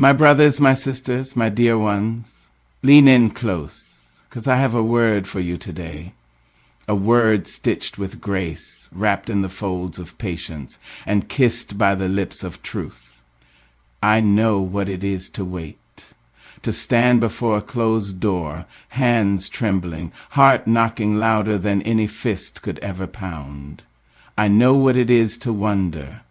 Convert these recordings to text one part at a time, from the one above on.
My brothers, my sisters, my dear ones, lean in close, 'cause I have a word for you today. A word stitched with grace, wrapped in the folds of patience, and kissed by the lips of truth. I know what it is to wait, to stand before a closed door, hands trembling, heart knocking louder than any fist could ever pound. I know what it is to wonder,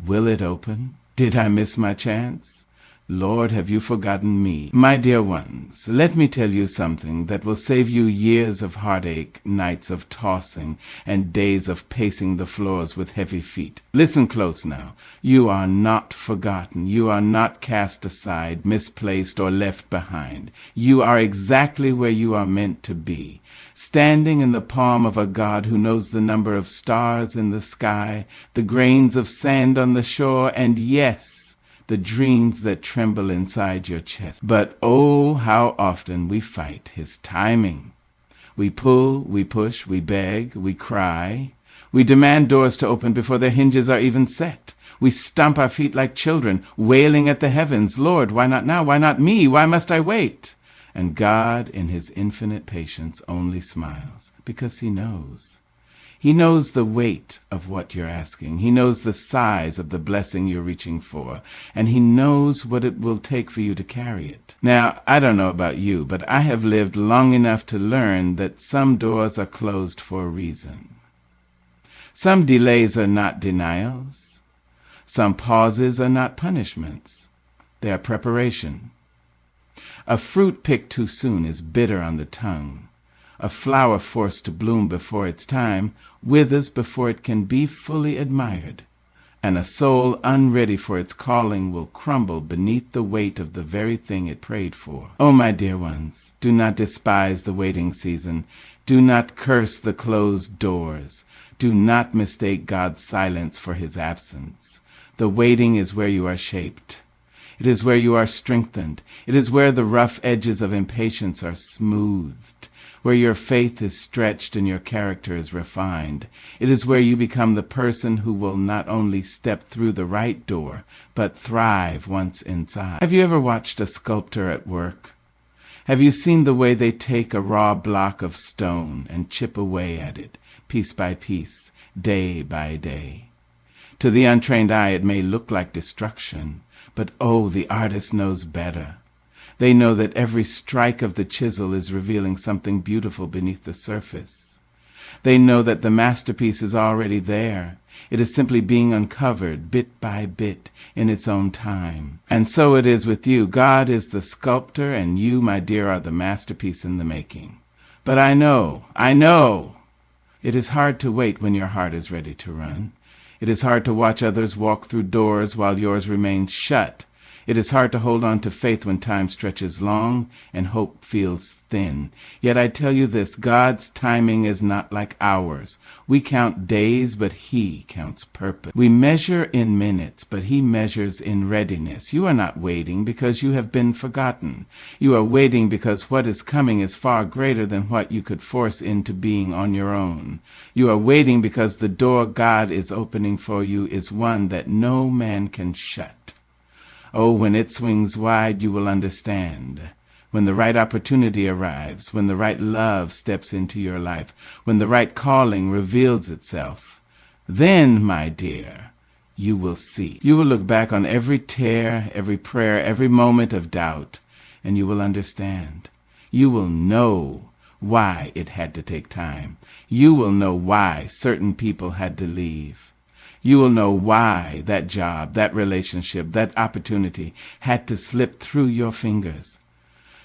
will it open? Did I miss my chance? Lord, have you forgotten me? My dear ones, let me tell you something that will save you years of heartache, nights of tossing, and days of pacing the floors with heavy feet. Listen close now. You are not forgotten. You are not cast aside, misplaced, or left behind. You are exactly where you are meant to be, standing in the palm of a God who knows the number of stars in the sky, the grains of sand on the shore, and yes, the dreams that tremble inside your chest. But oh, how often we fight his timing. We pull, we push, we beg, we cry. We demand doors to open before their hinges are even set. We stomp our feet like children, wailing at the heavens, Lord, why not now? Why not me? Why must I wait? And God, in his infinite patience, only smiles, because he knows. He knows the weight of what you're asking. He knows the size of the blessing you're reaching for. And he knows what it will take for you to carry it. Now, I don't know about you, but I have lived long enough to learn that some doors are closed for a reason. Some delays are not denials. Some pauses are not punishments. They are preparation. A fruit picked too soon is bitter on the tongue. A flower forced to bloom before its time withers before it can be fully admired, and a soul unready for its calling will crumble beneath the weight of the very thing it prayed for. Oh, my dear ones, do not despise the waiting season. Do not curse the closed doors. Do not mistake God's silence for his absence. The waiting is where you are shaped. It is where you are strengthened. It is where the rough edges of impatience are smoothed, where your faith is stretched and your character is refined. It is where you become the person who will not only step through the right door, but thrive once inside. Have you ever watched a sculptor at work? Have you seen the way they take a raw block of stone and chip away at it, piece by piece, day by day? To the untrained eye, it may look like destruction, but oh, the artist knows better. They know that every strike of the chisel is revealing something beautiful beneath the surface. They know that the masterpiece is already there. It is simply being uncovered bit by bit in its own time. And so it is with you. God is the sculptor, and you, my dear, are the masterpiece in the making. But I know. It is hard to wait when your heart is ready to run. It is hard to watch others walk through doors while yours remains shut. It is hard to hold on to faith when time stretches long and hope feels thin. Yet I tell you this, God's timing is not like ours. We count days, but he counts purpose. We measure in minutes, but he measures in readiness. You are not waiting because you have been forgotten. You are waiting because what is coming is far greater than what you could force into being on your own. You are waiting because the door God is opening for you is one that no man can shut. Oh, when it swings wide, you will understand. When the right opportunity arrives, when the right love steps into your life, when the right calling reveals itself, then, my dear, you will see. You will look back on every tear, every prayer, every moment of doubt, and you will understand. You will know why it had to take time. You will know why certain people had to leave. You will know why that job, that relationship, that opportunity had to slip through your fingers.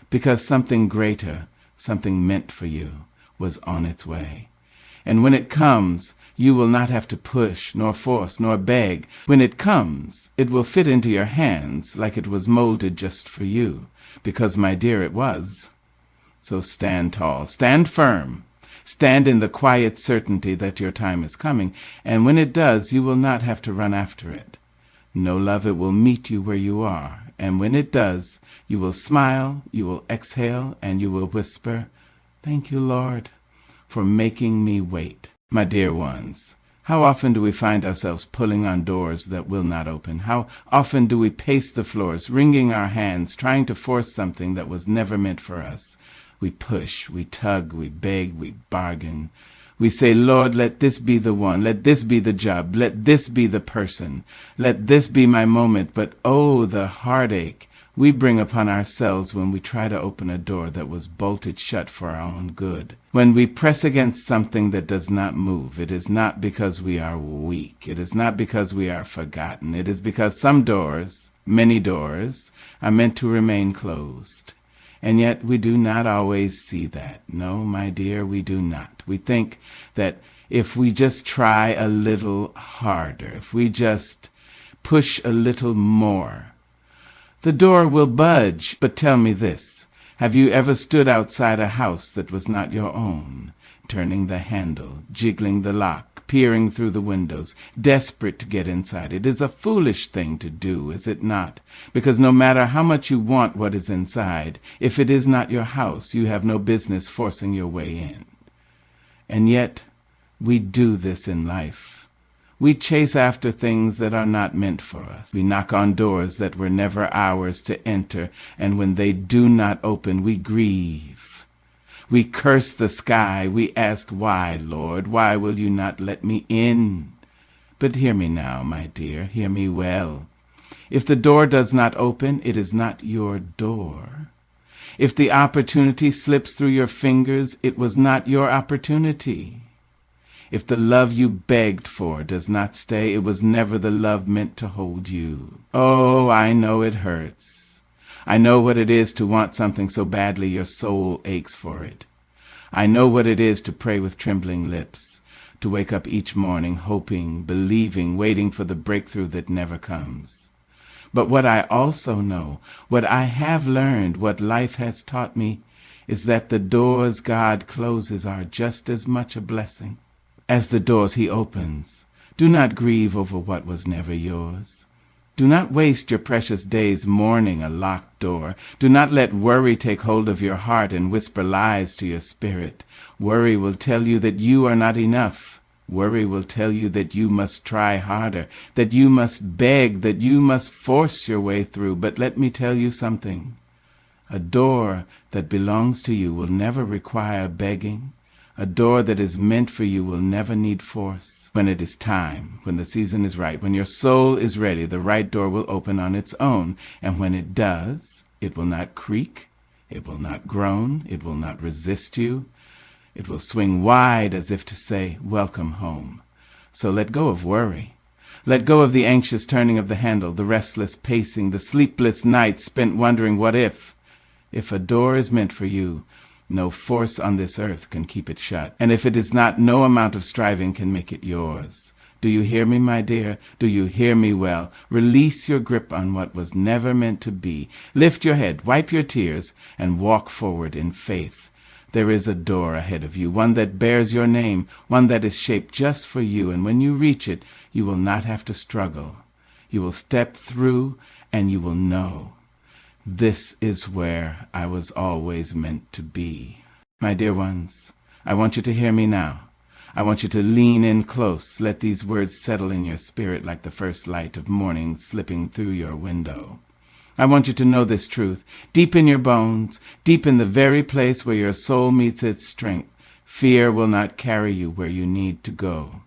Because something greater, something meant for you, was on its way. And when it comes, you will not have to push, nor force, nor beg. When it comes, it will fit into your hands like it was molded just for you. Because, my dear, it was. So stand tall, stand firm. Stand in the quiet certainty that your time is coming, and when it does, you will not have to run after it. No, love, it will meet you where you are, and when it does, you will smile, you will exhale, and you will whisper, "Thank you, Lord, for making me wait." My dear ones, How often do we find ourselves pulling on doors that will not open? How often do we pace the floors, wringing our hands, trying to force something that was never meant for us? We push, we tug, we beg, we bargain. We say, Lord, let this be the one. Let this be the job. Let this be the person. Let this be my moment. But oh, the heartache we bring upon ourselves when we try to open a door that was bolted shut for our own good. When we press against something that does not move, it is not because we are weak. It is not because we are forgotten. It is because some doors, many doors, are meant to remain closed. And yet we do not always see that. No, my dear, we do not. We think that if we just try a little harder, if we just push a little more, the door will budge. But tell me this, have you ever stood outside a house that was not your own, turning the handle, jiggling the lock, peering through the windows, desperate to get inside? It is a foolish thing to do, is it not? Because no matter how much you want what is inside, if it is not your house, you have no business forcing your way in. And yet, we do this in life. We chase after things that are not meant for us. We knock on doors that were never ours to enter, and when they do not open, we grieve. We curse the sky. We ask, why, Lord? Why will you not let me in? But hear me now, my dear. Hear me well. If the door does not open, it is not your door. If the opportunity slips through your fingers, it was not your opportunity. If the love you begged for does not stay, it was never the love meant to hold you. Oh, I know it hurts. I know what it is to want something so badly your soul aches for it. I know what it is to pray with trembling lips, to wake up each morning hoping, believing, waiting for the breakthrough that never comes. But what I also know, what I have learned, what life has taught me, is that the doors God closes are just as much a blessing as the doors he opens. Do not grieve over what was never yours. Do not waste your precious days mourning a locked door. Do not let worry take hold of your heart and whisper lies to your spirit. Worry will tell you that you are not enough. Worry will tell you that you must try harder, that you must beg, that you must force your way through. But let me tell you something. A door that belongs to you will never require begging. A door that is meant for you will never need force. When it is time, when the season is right, when your soul is ready, the right door will open on its own. And when it does, it will not creak, it will not groan, it will not resist you. It will swing wide as if to say, welcome home. So let go of worry. Let go of the anxious turning of the handle, the restless pacing, the sleepless nights spent wondering what if. If a door is meant for you, no force on this earth can keep it shut. And if it is not, no amount of striving can make it yours. Do you hear me, my dear? Do you hear me well? Release your grip on what was never meant to be. Lift your head, wipe your tears, and walk forward in faith. There is a door ahead of you, one that bears your name, one that is shaped just for you. And when you reach it, you will not have to struggle. You will step through, and you will know. This is where I was always meant to be. My dear ones, I want you to hear me now. I want you to lean in close. Let these words settle in your spirit like the first light of morning slipping through your window. I want you to know this truth, deep in your bones, deep in the very place where your soul meets its strength. Fear will not carry you where you need to go.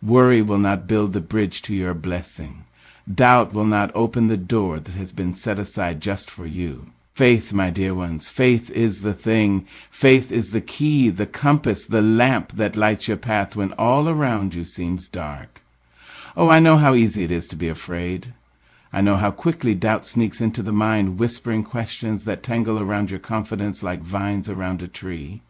Worry will not build the bridge to your blessing. Doubt will not open the door that has been set aside just for you. Faith, my dear ones, faith is the thing. Faith is the key, the compass, the lamp that lights your path when all around you seems dark. Oh, I know how easy it is to be afraid. I know how quickly doubt sneaks into the mind, whispering questions that tangle around your confidence like vines around a tree.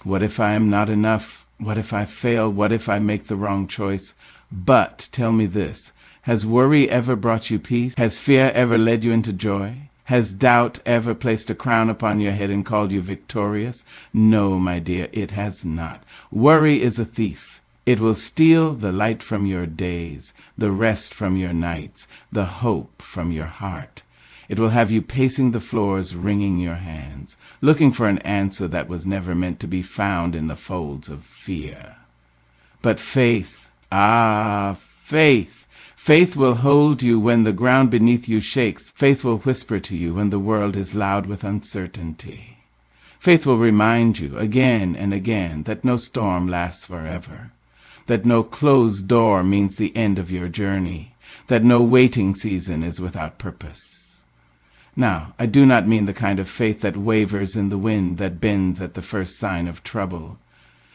What if I am not enough? What if I fail? What if I make the wrong choice? But tell me this. Has worry ever brought you peace? Has fear ever led you into joy? Has doubt ever placed a crown upon your head and called you victorious? No, my dear, it has not. Worry is a thief. It will steal the light from your days, the rest from your nights, the hope from your heart. It will have you pacing the floors, wringing your hands, looking for an answer that was never meant to be found in the folds of fear. But faith, Ah, faith. Faith will hold you when the ground beneath you shakes. Faith will whisper to you when the world is loud with uncertainty. Faith will remind you again and again that no storm lasts forever, that no closed door means the end of your journey, that no waiting season is without purpose. Now, I do not mean the kind of faith that wavers in the wind, that bends at the first sign of trouble.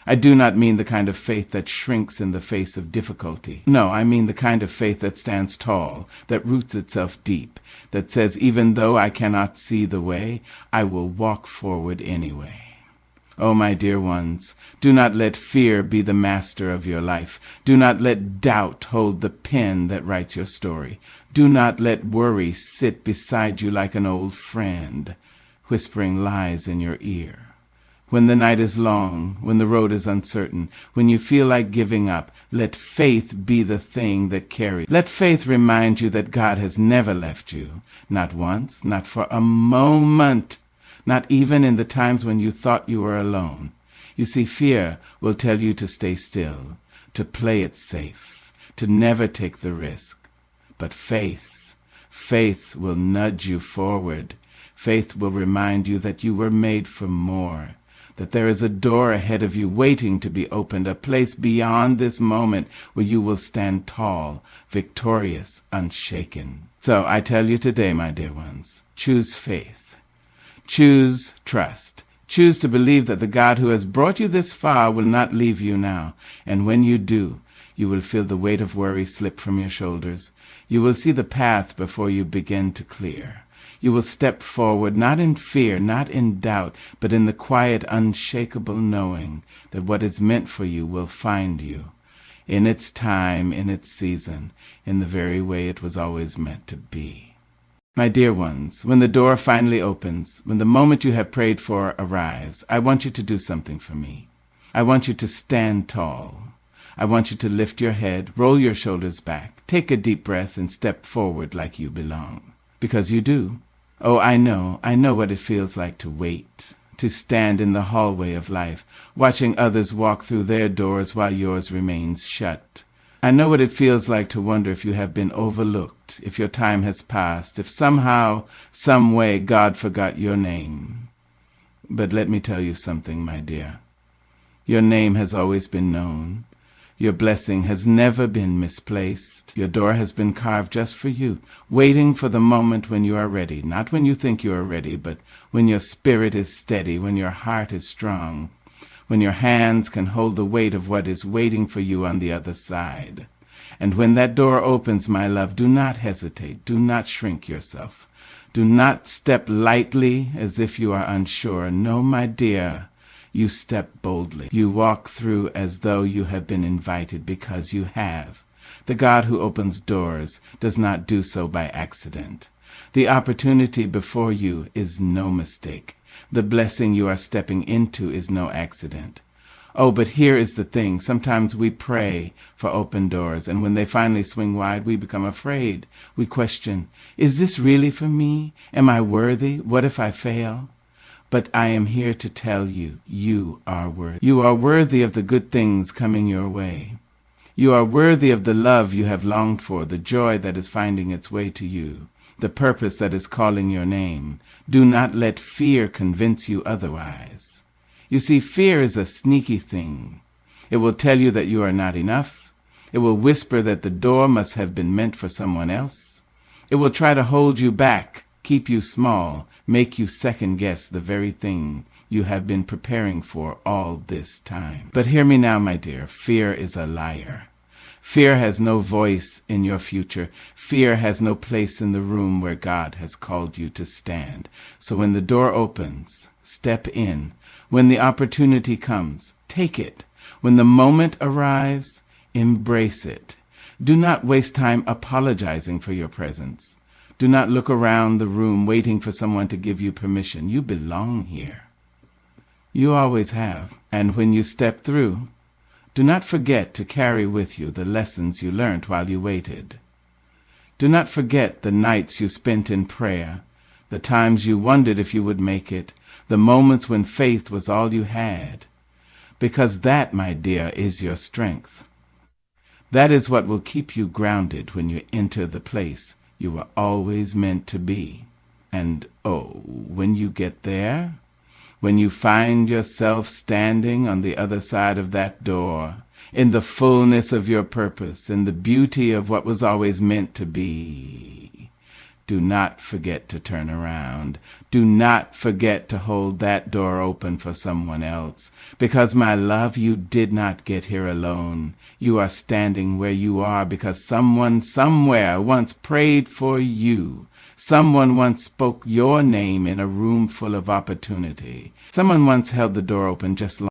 I do not mean the kind of faith that shrinks in the face of difficulty. No, I mean the kind of faith that stands tall, that roots itself deep, that says, even though I cannot see the way, I will walk forward anyway. Oh, my dear ones, do not let fear be the master of your life. Do not let doubt hold the pen that writes your story. Do not let worry sit beside you like an old friend, whispering lies in your ear. When the night is long, when the road is uncertain, when you feel like giving up, let faith be the thing that carries. Let faith remind you that God has never left you, not once, not for a moment, not even in the times when you thought you were alone. You see, fear will tell you to stay still, to play it safe, to never take the risk. But faith will nudge you forward. Faith will remind you that you were made for more, that there is a door ahead of you waiting to be opened, a place beyond this moment where you will stand tall, victorious, unshaken. So I tell you today, my dear ones, choose faith. Choose trust. Choose to believe that the God who has brought you this far will not leave you now. And when you do, you will feel the weight of worry slip from your shoulders. You will see the path before you begin to clear. You will step forward, not in fear, not in doubt, but in the quiet, unshakable knowing that what is meant for you will find you, in its time, in its season, in the very way it was always meant to be. My dear ones, when the door finally opens, when the moment you have prayed for arrives, I want you to do something for me. I want you to stand tall. I want you to lift your head, roll your shoulders back, take a deep breath, and step forward like you belong. Because you do. Oh, I know what it feels like to wait, to stand in the hallway of life, watching others walk through their doors while yours remains shut. I know what it feels like to wonder if you have been overlooked, if your time has passed, if somehow, some way, God forgot your name. But let me tell you something, my dear. Your name has always been known. Your blessing has never been misplaced. Your door has been carved just for you, waiting for the moment when you are ready. Not when you think you are ready, but when your spirit is steady, when your heart is strong, when your hands can hold the weight of what is waiting for you on the other side. And when that door opens, my love, do not hesitate. Do not shrink yourself. Do not step lightly as if you are unsure. No, my dear. You step boldly. You walk through as though you have been invited, because you have. The God who opens doors does not do so by accident. The opportunity before you is no mistake. The blessing you are stepping into is no accident. Oh, but here is the thing. Sometimes we pray for open doors, and when they finally swing wide, we become afraid. We question, is this really for me? Am I worthy? What if I fail? But I am here to tell you, you are worthy. You are worthy of the good things coming your way. You are worthy of the love you have longed for, the joy that is finding its way to you, the purpose that is calling your name. Do not let fear convince you otherwise. You see, fear is a sneaky thing. It will tell you that you are not enough. It will whisper that the door must have been meant for someone else. It will try to hold you back, keep you small, make you second-guess the very thing you have been preparing for all this time. But hear me now, my dear. Fear is a liar. Fear has no voice in your future. Fear has no place in the room where God has called you to stand. So when the door opens, step in. When the opportunity comes, take it. When the moment arrives, embrace it. Do not waste time apologizing for your presence. Do not look around the room waiting for someone to give you permission. You belong here. You always have. And when you step through, do not forget to carry with you the lessons you learned while you waited. Do not forget the nights you spent in prayer, the times you wondered if you would make it, the moments when faith was all you had. Because that, my dear, is your strength. That is what will keep you grounded when you enter the place you were always meant to be. And oh, when you get there, when you find yourself standing on the other side of that door, in the fullness of your purpose, in the beauty of what was always meant to be, do not forget to turn around. Do not forget to hold that door open for someone else. Because, my love, you did not get here alone. You are standing where you are because someone somewhere once prayed for you. Someone once spoke your name in a room full of opportunity. Someone once held the door open just